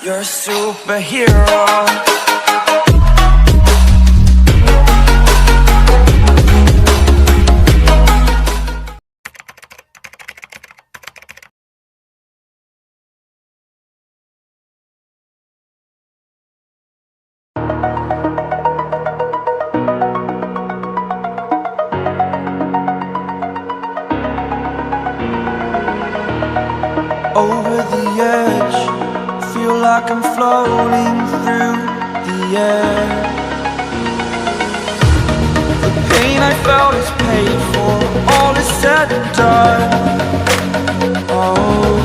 You're a superhero. Over the edge, feel like I'm floating through the air. The pain I felt is paid for, all is said and done. Oh,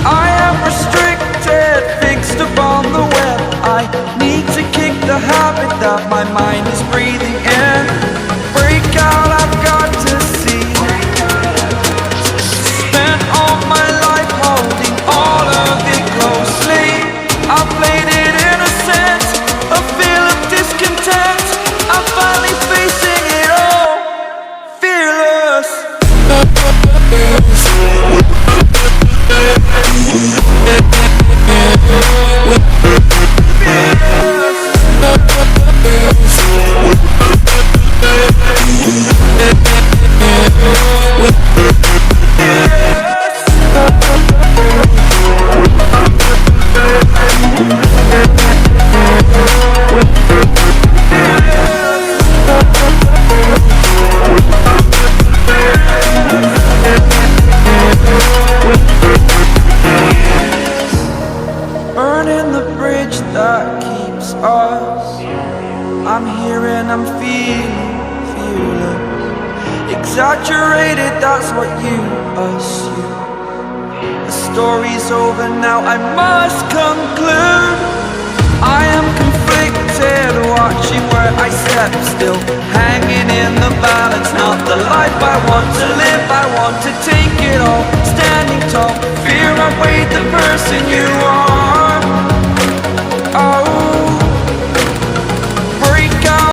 I am restricted, fixed upon the web. I need to kick the habit that my mind is breathing in. Break out, I've got to see. Spent all my life holding all of it closely. I played it innocent, a feel of discontent. I'm finally facing it all, fearless. Burning the bridge that keeps us. I'm here and I'm feeling fearless. Exaggerated, that's what you assume. The story's over now, I must conclude. I am conflicted, watching where I step still, hanging in the balance. Not the life I want to live, I want to take it all. Standing tall, fear I weighed the person you